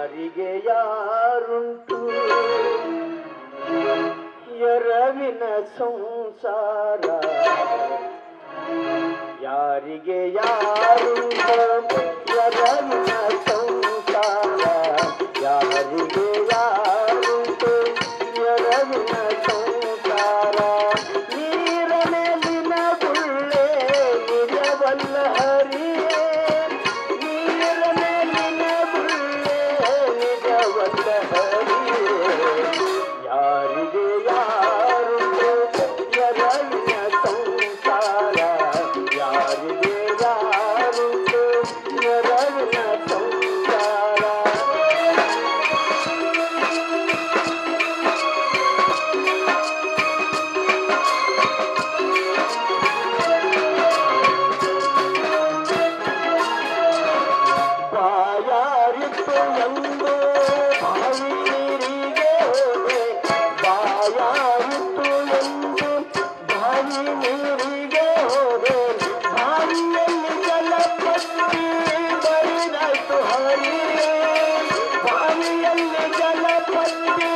ಯಾರಿಗೆ ಯಾರುಂಟು ಎರವಿನ ಸಂಸಾರ ಯಾರಿಗೆ ಯಾರುಂಟು ಎರವಿನ ಸಂಸಾರ ಯಾರಿಗೆ ಯಾರುಂಟು ಎರವಿನ ಸಂಸಾರ ನೀರ ಮೇಲಿನ ಗುಳ್ಳೆ ನಿಜವಲ್ಲ ಹರಿಯೇ ನೀರ ಮೇಲಿನ ಗುಳ್ಳೆ ನಿಜವಲ್ಲ ಹರಿಯೇ ಯಾರಿಗೆ ಯಾರುಂಟು ಎರವಿನ ಸಂಸಾರ ಯಾರಿಗೆ ಯಾರುಂಟು ಎರವಿನ ಸಂಸಾರ ಬಾಯಾರಿತ್ತು ಎಂದು ಬಾವಿ ನೀರಿಗೆ ಹೋದೆ ಬಾಯಾರಿತ್ತು ಎಂದು ಬಾವಿ ನೀರಿಗೆ ಹೋದೆ ಬಾವಿಯಲ್ಲಿ ಜಲಪಟ್ಟಿ ಬರಿದಾಯ್ತು ಹರಿಯೇ ಬಾವಿಯಲ್ಲಿ ಜಲಪಟ್ಟಿ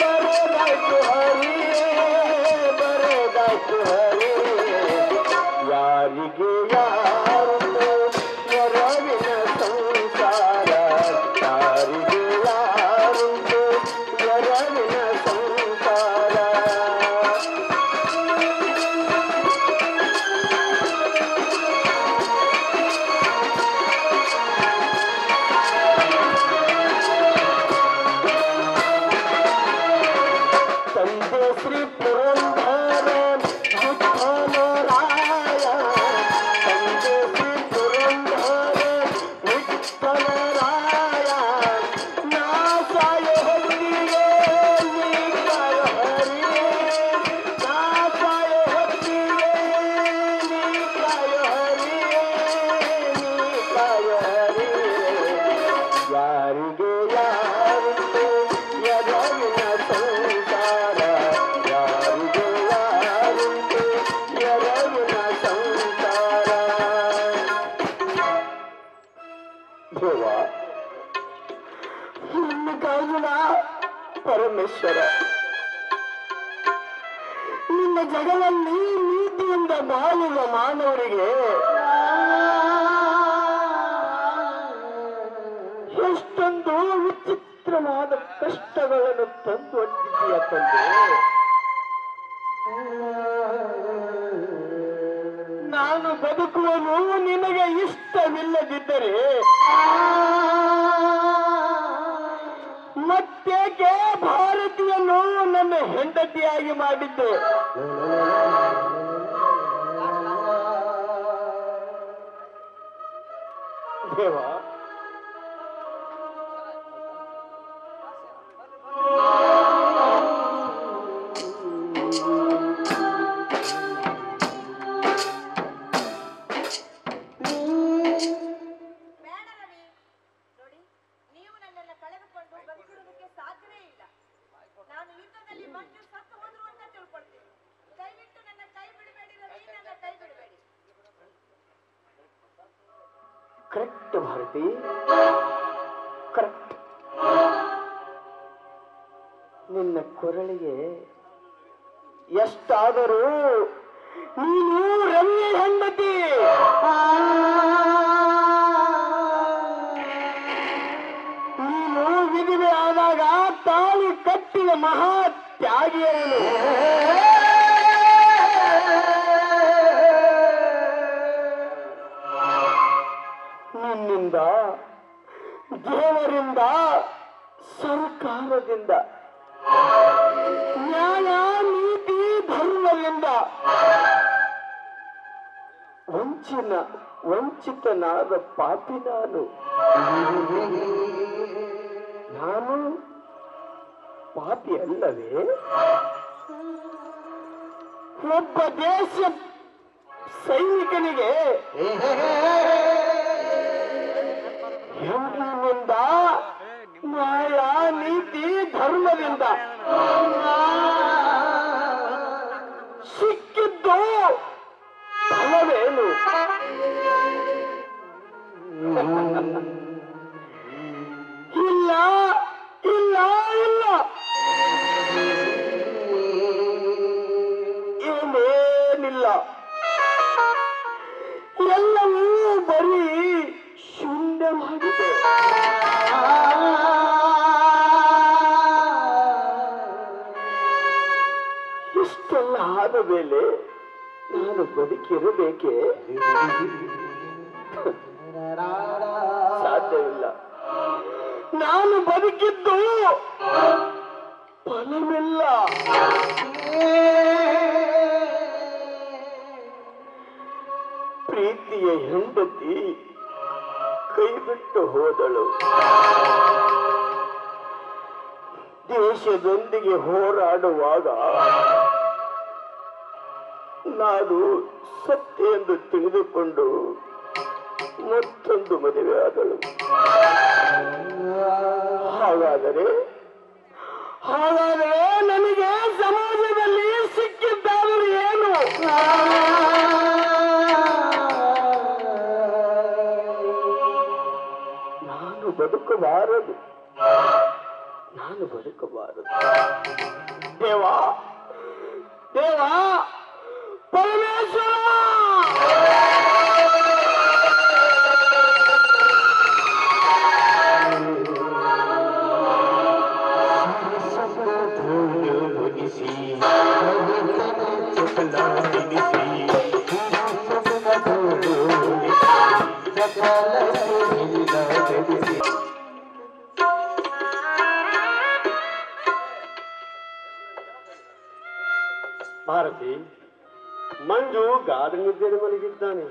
ಬರೆದಾಯ್ತು ಹರಿಯೇ ಬರೆದಾಯ್ತು ಹರಿಯೇ ಯಾರಿಗೆ ಯಾರುಂಟು ಎರವಿನ ಸಂಸಾರ ಯಾರಿಗೆ ಯಾರುಂಟು ಎರವಿನ ಸಂಸಾರ ತಂದೆ ಶ್ರೀ ಪುರಂದರ ವಿಠಲರಾಯ ತಂದೆ ಶ್ರೀ ಪುರಂದರ ವಿಠಲರಾಯ ನಾ ಸಾಯ ಹೊತ್ತಿಗೆ ನೀ ಕಾಯ ಹರಿಯೇ ನಾ ಸಾಯ ಹೊತ್ತಿಗೆ ನೀ ಕಾಯ ಹರಿಯೇ ನೀ ಕಾಯ ಹರಿಯೇ ಯಾರಿಗೆ ಯಾರುಂಟು ಎರವಿನ ಸಂಸಾರ ಯಾರಿಗೆ ಯಾರುಂಟು ಎರವಿನ ಸಂಸಾರ ದೇವ ನಿನ್ನ ಕಾಯುವ ಪರಮೇಶ್ವರ ನಿನ್ನ ಜಗದಲ್ಲಿ ನೀತಿಯಿಂದ ಬಾಳುವ ಮಾನವರಿಗೆ ಎಷ್ಟೊಂದು ವಿಚಿತ್ರವಾದ ಕಷ್ಟಗಳನ್ನು ತಂದು ಒಡ್ಡಿದ್ದೀಯ ತಂದೆ ನಾನು ಬದುಕುವುದು ನಿನಗೆ ಇಷ್ಟವಿಲ್ಲದಿದ್ದರೆ ಮತ್ತೇಕೆ ಭಾರತೀಯನ್ನು ನನ್ನ ಹೆಂಡತಿಯಾಗಿ ಮಾಡಿದ್ದೆ ದೇವ ಕರೆಕ್ಟ್ ಭಾರತಿ ಕರೆಕ್ಟ್ ನಿನ್ನ ಕೊರಳಿಗೆ ಎಷ್ಟಾದರೂ ನೀನು ರವಿಯ ಹೆಂಡತಿ ನೀನು ವಿಧವೆ ಆದಾಗ ತಾಳಿ ಕಟ್ಟಿದ ಮಹಾ ತ್ಯಾಗಿಯನ್ನು ನಿನ್ನಿಂದ ದೇವರಿಂದ ಸರ್ಕಾರದಿಂದ ನ್ಯಾಯ ನೀತಿ ಧರ್ಮದಿಂದ ವಂಚಿತನಾದ ಪಾಪಿ ನಾನು ಪಾಪಿ ಅಲ್ಲವೇ ಒಬ್ಬ ದೇಶ ಸೈನಿಕನಿಗೆ ಹೆಣ್ಣಿನಿಂದ ನ್ಯಾಯ ನೀತಿ ಧರ್ಮದಿಂದ ಸಿಕ್ಕಿದ್ದು ಫಲವೇನು? ಇಲ್ಲ ಬದುಕಿರಬೇಕೆ? ಸಾಧ್ಯವಿಲ್ಲ. ನಾನು ಬದುಕಿದ್ದು ಫಲವಿಲ್ಲ. ಪ್ರೀತಿಯ ಹೆಂಡತಿ ಕೈ ಬಿಟ್ಟು ಹೋದಳು. ದೇಶದೊಂದಿಗೆ ಹೋರಾಡುವಾಗ ನಾನು ಸತ್ಯ ಎಂದು ತಿಳಿದುಕೊಂಡು ಮತ್ತೊಂದು ಮದುವೆ ಆದಳು. ಹಾಗಾದರೆ ನನಗೆ ಸಮಾಜದಲ್ಲಿ ಸಿಕ್ಕಿದ್ದಾದರೂ ಏನು? ನಾನು ಬದುಕಬಾರದು. ದೇವಾ ಪರಮೇಶ್ವರ, ಭಾರತಿ, ಮಂಜು ಗಾಢ ನಿದ್ದೆಯಲ್ಲಿ ಮಲಗಿದ್ದಾನೆ.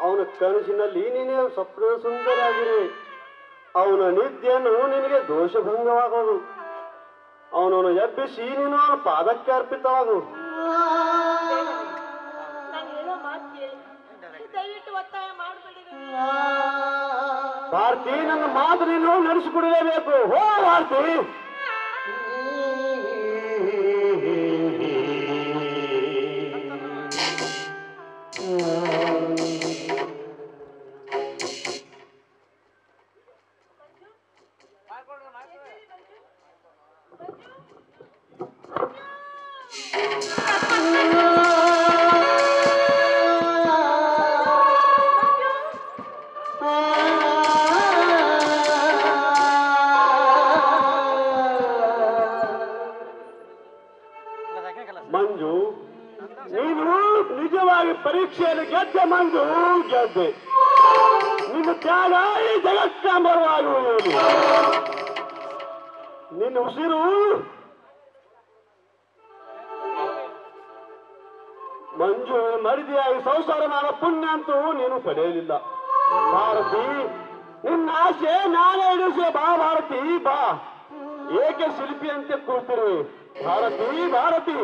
ಅವನ ಕನಸಿನಲ್ಲಿ ನೀನೇ ಸ್ವಪ್ನ ಸುಂದರಾಗಿರುವೆ. ಅವನ ನಿದ್ದೆಯನ್ನು ನಿನಗೆ ದೋಷಭಂಗವಾಗುವುದು. ಅವನನ್ನು ಎಬ್ಬಿಸಿ ನೀನು ಅವನ ಪಾದಕ್ಕೆ ಅರ್ಪಿತವಾಗು. ಭಾರತಿ, ನನ್ನ ಮಾತು ನೀನು ನಡೆಸಿಕೊಡಲೇಬೇಕು. ಹೋ ಭಾರತಿ. ಮಂಜು, ನೀನು ನಿಜವಾಗಿ ಪರೀಕ್ಷೆಯಲ್ಲಿ ಗೆದ್ದೆ. ಮಂಜು, ಗೆದ್ದೆ. ನಿನ್ನ ತ್ಯಾಗ ಈ ಜಗತ್ತಾಂಬರವಾಗುವುದು. ನಿನ್ನ ಉಸಿರು ಮಂಜು ಮರಿದಿಯಾಗಿ ಸಂಸಾರ ಮಾಡೋ ಪುಣ್ಯ ಅಂತೂ ನೀನು ಪಡೆಯಲಿಲ್ಲ. ಭಾರತಿ, ನಿನ್ನ ಆಸೆ ನಾನೇ ಇಡಿಸೆ. ಬಾ ಭಾರತಿ, ಬಾ. ಏಕೆ ಶಿಲ್ಪಿ ಅಂತ ಕೂತಿರುವೆ? ಭಾರತಿ ಭಾರತಿ.